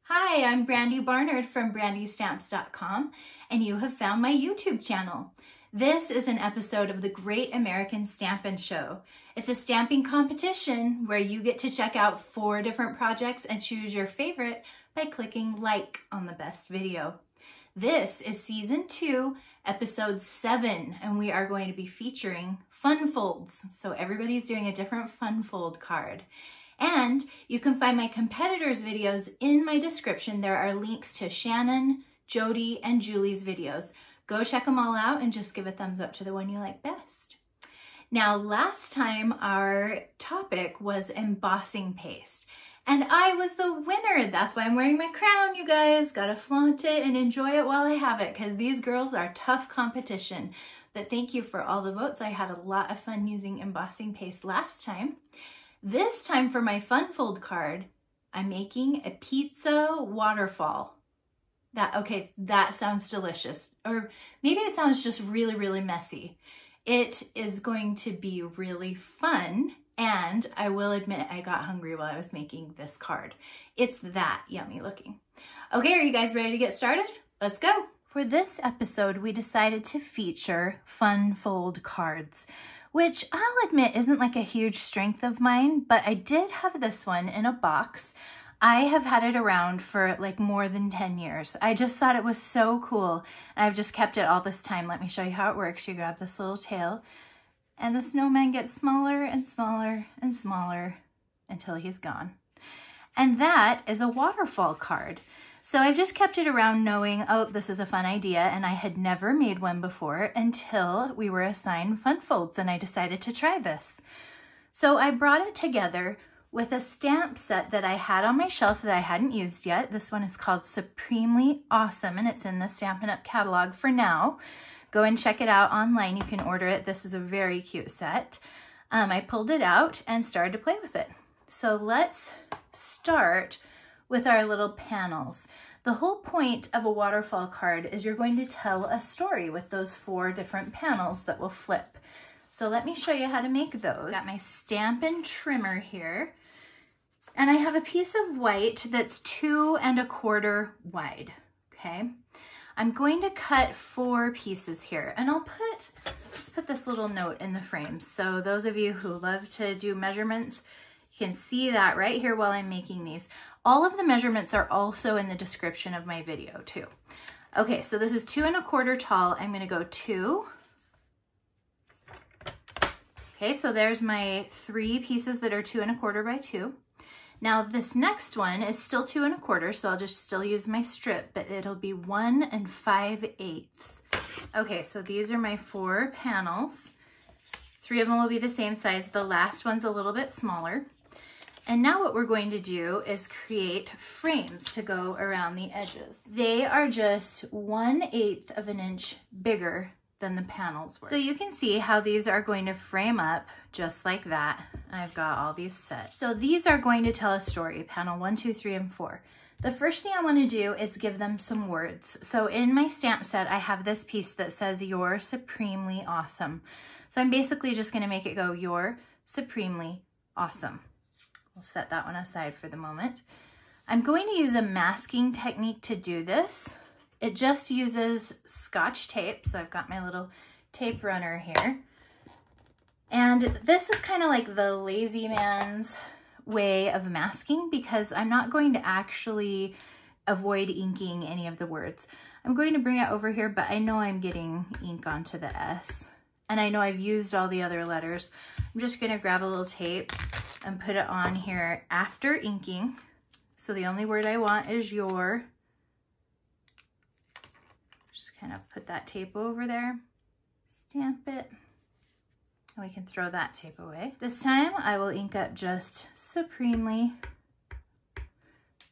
Hi, I'm Brandy Barnard from brandystamps.com, and you have found my YouTube channel. This is an episode of the Great American Stampin Show. It's a stamping competition where you get to check out 4 different projects and choose your favorite by clicking like on the best video. This is season 2, episode 7, and we are going to be featuring fun folds. So everybody's doing a different fun fold card. And you can find my competitors' videos in my description. There are links to Shannon, Jody, and Julie's videos. Go check them all out and just give a thumbs up to the one you like best. Now, last time our topic was embossing paste, and I was the winner. That's why I'm wearing my crown, you guys. Gotta flaunt it and enjoy it while I have it, because these girls are tough competition. But thank you for all the votes. I had a lot of fun using embossing paste last time. This time for my fun fold card, I'm making a pizza waterfall. That sounds delicious. Or maybe it sounds just really, really messy. It is going to be really fun, and I will admit I got hungry while I was making this card. It's that yummy looking. Okay, are you guys ready to get started? Let's go. For this episode, we decided to feature fun fold cards, which I'll admit isn't like a huge strength of mine, but I did have this one in a box. I have had it around for like more than 10 years. I just thought it was so cool, and I've just kept it all this time. Let me show you how it works. You grab this little tail, and the snowman gets smaller and smaller and smaller until he's gone. And that is a waterfall card. So I've just kept it around knowing, oh, this is a fun idea, and I had never made one before until we were assigned fun folds, and I decided to try this. So I brought it together with a stamp set that I had on my shelf that I hadn't used yet. This one is called Supremely Awesome, and it's in the Stampin' Up catalog for now. Go and check it out online. You can order it. This is a very cute set. I pulled it out and started to play with it. So let's start with our little panels. The whole point of a waterfall card is you're going to tell a story with those 4 different panels that will flip. So let me show you how to make those. Got my Stampin' trimmer here, and I have a piece of white that's 2 1/4 wide, okay? I'm going to cut 4 pieces here, and let's put this little note in the frame. So those of you who love to do measurements, you can see that right here while I'm making these. All of the measurements are also in the description of my video too. Okay, so this is 2 1/4 tall. I'm gonna go 2. Okay, so there's my 3 pieces that are 2 1/4 by 2. Now this next one is still 2 1/4, so I'll just still use my strip, but it'll be 1 5/8. Okay, so these are my 4 panels. 3 of them will be the same size. The last one's a little bit smaller. And now what we're going to do is create frames to go around the edges. They are just 1/8 of an inch bigger than the panels were. So you can see how these are going to frame up just like that. I've got all these set. So these are going to tell a story, panel 1, 2, 3, and 4. The first thing I want to do is give them some words. So in my stamp set, I have this piece that says, "You're supremely awesome." So I'm basically just going to make it go, "You're supremely awesome." We'll set that one aside for the moment. I'm going to use a masking technique to do this. It just uses Scotch tape. So I've got my little tape runner here. And this is kind of like the lazy man's way of masking, because I'm not going to actually avoid inking any of the words. I'm going to bring it over here, but I know I'm getting ink onto the S. And I know I've used all the other letters. I'm just going to grab a little tape and put it on here after inking. So the only word I want is "your." Just kind of put that tape over there, stamp it, and we can throw that tape away. This time I will ink up just "supremely,"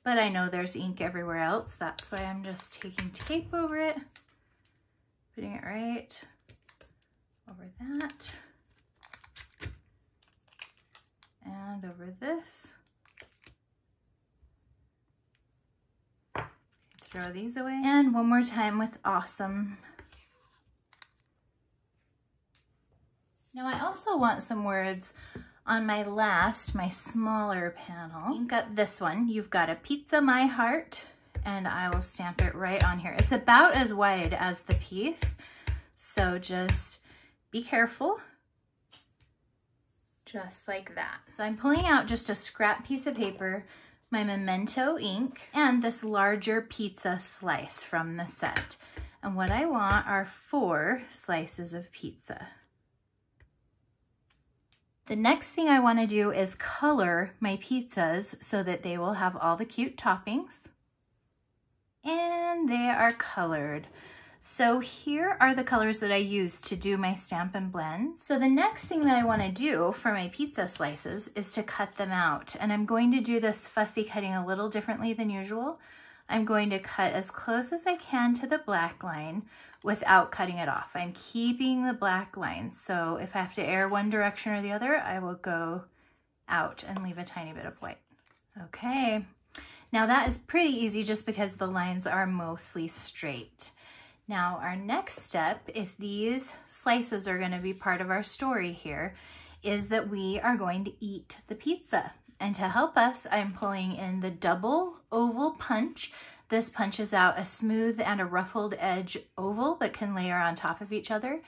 but I know there's ink everywhere else. That's why I'm just taking tape over it, putting it right over that, and over this. Throw these away. And one more time with "awesome." Now I also want some words On my last, my smaller panel, ink up this one. You've got a Pizza My Heart, and I will stamp it right on here. It's about as wide as the piece, so just be careful. Just like that. So I'm pulling out just a scrap piece of paper, my Memento ink, and this larger pizza slice from the set. And what I want are 4 slices of pizza. The next thing I want to do is color my pizzas so that they will have all the cute toppings. And they are colored. So here are the colors that I use to do my Stampin' Blends. So the next thing that I want to do for my pizza slices is to cut them out. And I'm going to do this fussy cutting a little differently than usual. I'm going to cut as close as I can to the black line without cutting it off. I'm keeping the black line. So if I have to err one direction or the other, I will go out and leave a tiny bit of white. Okay, now that is pretty easy just because the lines are mostly straight. Now our next step, if these slices are going to be part of our story here, is that we are going to eat the pizza. And to help us, I'm pulling in the double oval punch. This punches out a smooth and a ruffled edge oval that can layer on top of each other.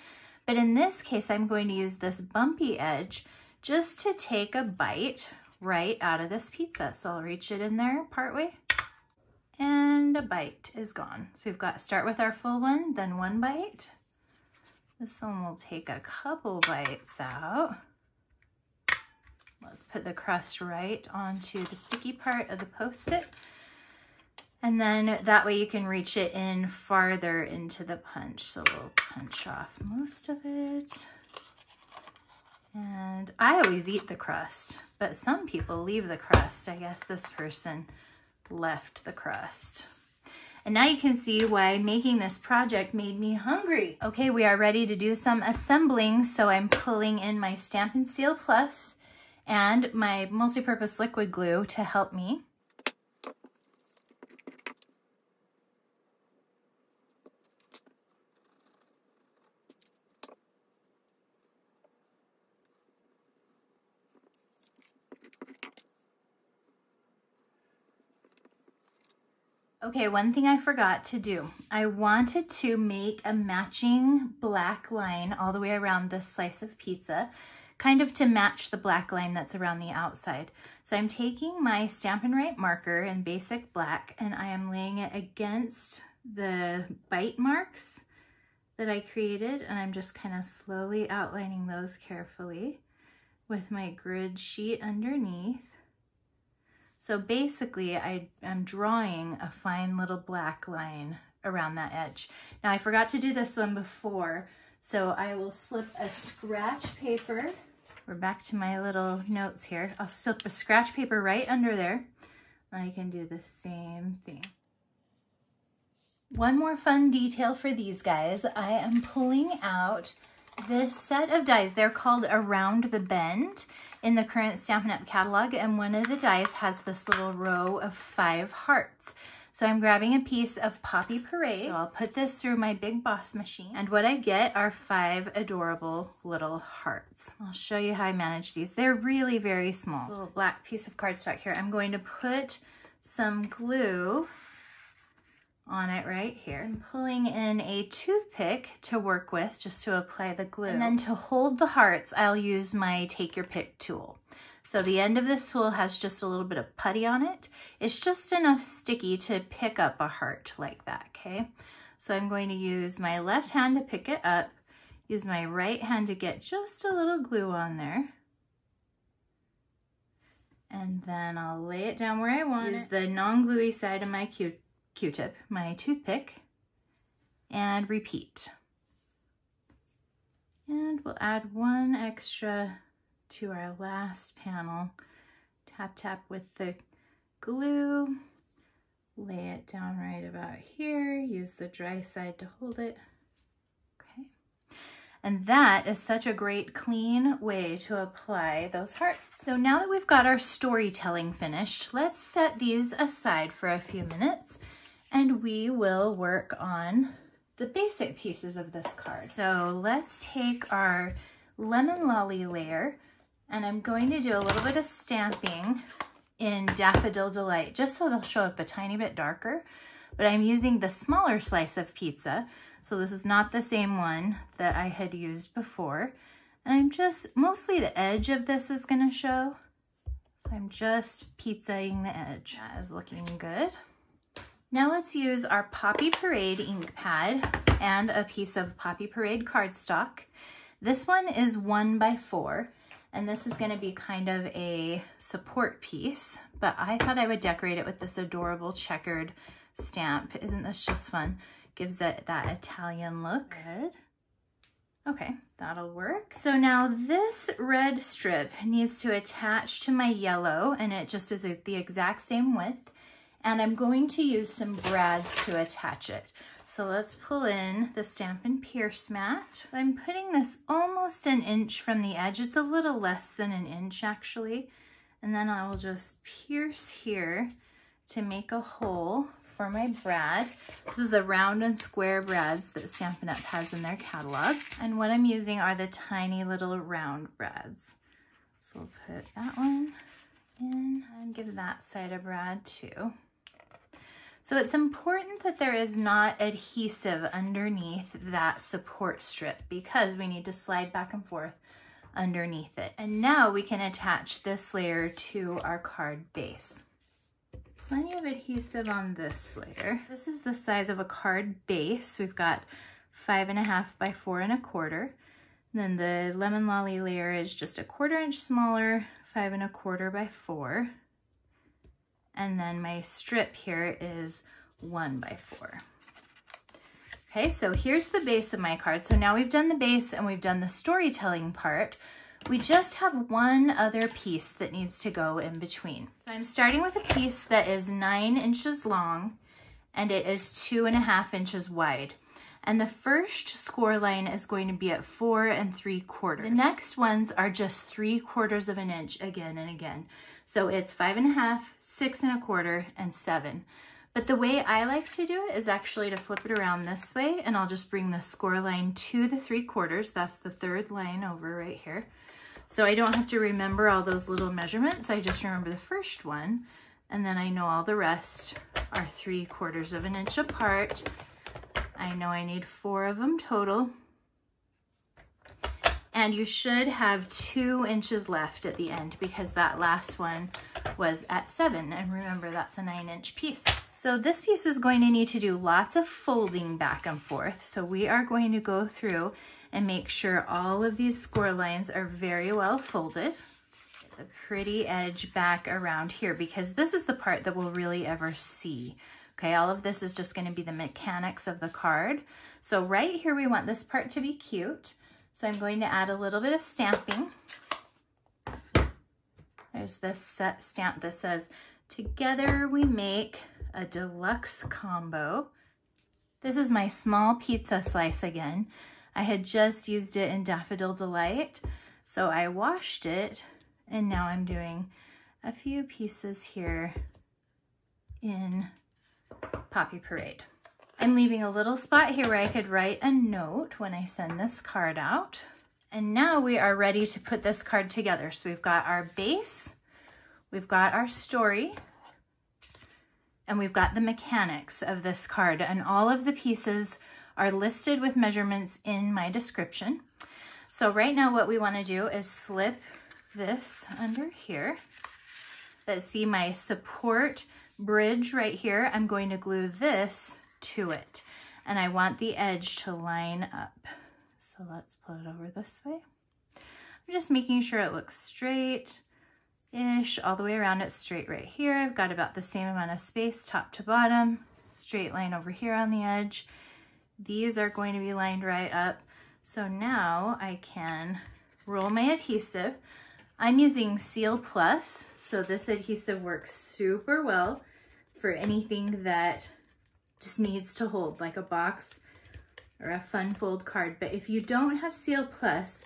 But in this case, I'm going to use this bumpy edge just to take a bite right out of this pizza. So I'll reach it in there partway, and a bite is gone. So we've got, start with our full one, then 1 bite. This one will take a couple bites out. Let's put the crust right onto the sticky part of the Post-it. And then that way you can reach it in farther into the punch. So we'll punch off most of it. And I always eat the crust, but some people leave the crust. I guess this person left the crust. And now you can see why making this project made me hungry. Okay, we are ready to do some assembling. So I'm pulling in my Stampin' Seal Plus and my multi-purpose liquid glue to help me. Okay, one thing I forgot to do. I wanted to make a matching black line all the way around this slice of pizza, kind of to match the black line that's around the outside. So I'm taking my Stampin' Right marker in basic black and I am laying it against the bite marks that I created, and I'm just kind of slowly outlining those carefully with my grid sheet underneath. So basically I'm drawing a fine little black line around that edge. Now I forgot to do this one before, so I will slip a scratch paper. We're back to my little notes here. I'll slip a scratch paper right under there. I can do the same thing. One more fun detail for these guys. I am pulling out this set of dies. They're called Around the Bend in the current Stampin' Up catalog, and one of the dies has this little row of 5 hearts. So I'm grabbing a piece of Poppy Parade. So I'll put this through my Big Boss machine, and what I get are 5 adorable little hearts. I'll show you how I manage these. They're really very small. This little black piece of cardstock here. I'm going to put some glue on it right here. I'm pulling in a toothpick to work with just to apply the glue. And then to hold the hearts, I'll use my Take Your Pick tool. So the end of this tool has just a little bit of putty on it. It's just enough sticky to pick up a heart like that, okay? So I'm going to use my left hand to pick it up, use my right hand to get just a little glue on there. And then I'll lay it down where I want it. Use the non-gluey side of my Q-tip, my toothpick, and repeat. And we'll add 1 extra to our last panel. Tap, tap with the glue, lay it down right about here, use the dry side to hold it. Okay. And that is such a great clean way to apply those hearts. So now that we've got our storytelling finished, let's set these aside for a few minutes and we will work on the basic pieces of this card. So let's take our lemon lolly layer And I'm going to do a little bit of stamping in Daffodil Delight, just so they'll show up a tiny bit darker. But I'm using the smaller slice of pizza, so this is not the same one that I had used before. And I'm just, mostly the edge of this is gonna show. So I'm just pizzaing the edge. That is looking good. Now let's use our Poppy Parade ink pad and a piece of Poppy Parade cardstock. This one is 1x4, and this is gonna be kind of a support piece, but I thought I would decorate it with this adorable checkered stamp. Isn't this just fun? Gives it that Italian look. Good. Okay, that'll work. So now this red strip needs to attach to my yellow, and it just is the exact same width. And I'm going to use some brads to attach it. So let's pull in the Stampin' Pierce mat. I'm putting this almost an inch from the edge. It's a little less than an inch actually. And then I will just pierce here to make a hole for my brad. This is the round and square brads that Stampin' Up has in their catalog. And what I'm using are the tiny little round brads. So we'll put that one in and give that side a brad too. So it's important that there is not adhesive underneath that support strip because we need to slide back and forth underneath it. And now we can attach this layer to our card base. Plenty of adhesive on this layer. This is the size of a card base. We've got 5.5 by 4.25. Then the Lemon Lolly layer is just 1/4 inch smaller, 5.25 by 4. And then my strip here is 1x4. Okay, so here's the base of my card. So now we've done the base and we've done the storytelling part. We just have one other piece that needs to go in between. So I'm starting with a piece that is 9 inches long and it is 2.5 inches wide. And the first score line is going to be at 4 3/4. The next ones are just 3/4 of an inch again and again. So it's 5.5, 6.25, and 7. But the way I like to do it is actually to flip it around this way, and I'll just bring the score line to the 3/4. That's the third line over right here. So I don't have to remember all those little measurements. I just remember the first one, and then I know all the rest are 3/4 of an inch apart. I know I need 4 of them total. And you should have 2 inches left at the end because that last one was at 7. And remember, that's a 9-inch piece. So this piece is going to need to do lots of folding back and forth. So we are going to go through and make sure all of these score lines are very well folded. Get the pretty edge back around here because this is the part that we'll really ever see. Okay, all of this is just going to be the mechanics of the card. So right here, we want this part to be cute. So I'm going to add a little bit of stamping. There's this set stamp that says, "Together we make a deluxe combo." This is my small pizza slice again. I had just used it in Daffodil Delight, so I washed it, and now I'm doing a few pieces here in Poppy Parade. I'm leaving a little spot here where I could write a note when I send this card out. And now we are ready to put this card together. So we've got our base, we've got our story, and we've got the mechanics of this card. And all of the pieces are listed with measurements in my description. So right now what we want to do is slip this under here. But see my support bridge right here, I'm going to glue this to it. And I want the edge to line up. So let's put it over this way. I'm just making sure it looks straight-ish all the way around. It's straight right here. I've got about the same amount of space top to bottom. Straight line over here on the edge. These are going to be lined right up. So now I can roll my adhesive. I'm using Seal Plus, so this adhesive works super well for anything that just needs to hold, like a box or a fun fold card. But if you don't have Seal Plus,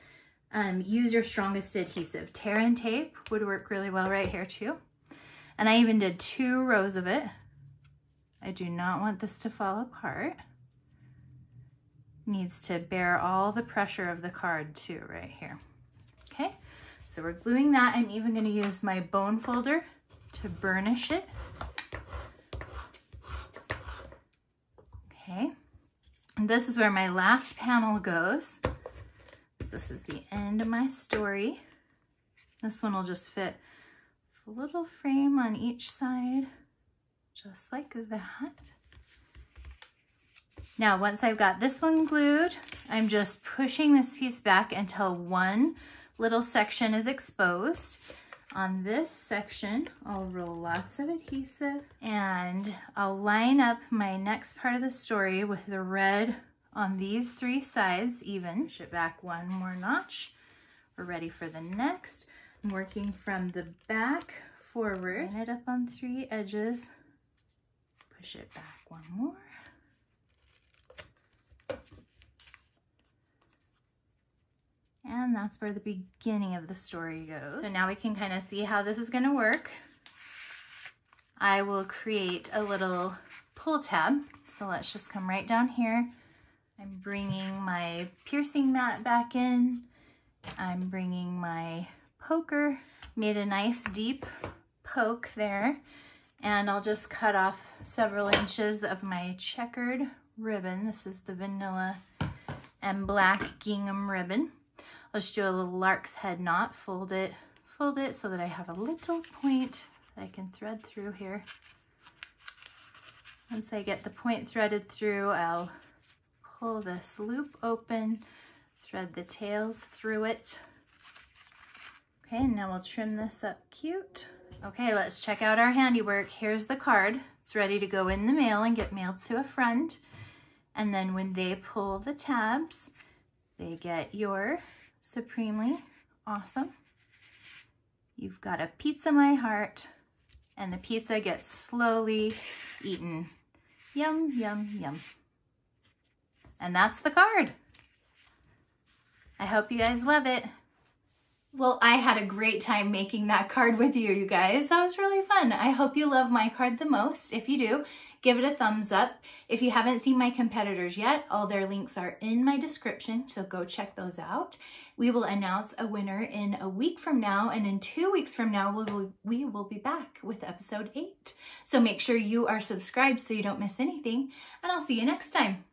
use your strongest adhesive. Tear and tape would work really well right here too. And I even did 2 rows of it. I do not want this to fall apart. Needs to bear all the pressure of the card too right here. Okay, So we're gluing that. I'm even going to use my bone folder to burnish it. Okay, and this is where my last panel goes. So this is the end of my story. This one will just fit a little frame on each side, just like that. Now, once I've got this one glued, I'm just pushing this piece back until one little section is exposed. On this section, I'll roll lots of adhesive and I'll line up my next part of the story with the red on these three sides even. Push it back one more notch. We're ready for the next. I'm working from the back forward. Line it up on three edges. Push it back one more. And that's where the beginning of the story goes. So now we can kind of see how this is going to work. I will create a little pull tab. So let's just come right down here. I'm bringing my piercing mat back in. I'm bringing my poker. Made a nice deep poke there. And I'll just cut off several inches of my checkered ribbon. This is the vanilla and black gingham ribbon. I'll just do a little lark's head knot, fold it so that I have a little point that I can thread through here. Once I get the point threaded through, I'll pull this loop open, thread the tails through it. Okay, and now we'll trim this up cute. Okay, let's check out our handiwork. Here's the card. It's ready to go in the mail and get mailed to a friend. And then when they pull the tabs, they get your Supremely Awesome. You've got a pizza, my heart, and the pizza gets slowly eaten. Yum, yum, yum. And that's the card. I hope you guys love it. Well, I had a great time making that card with you guys. That was really fun. I hope you love my card the most. If you do, give it a thumbs up. If you haven't seen my competitors yet, all their links are in my description, so go check those out. We will announce a winner in a week from now, and in 2 weeks from now, we will be back with episode 8. So make sure you are subscribed so you don't miss anything, and I'll see you next time.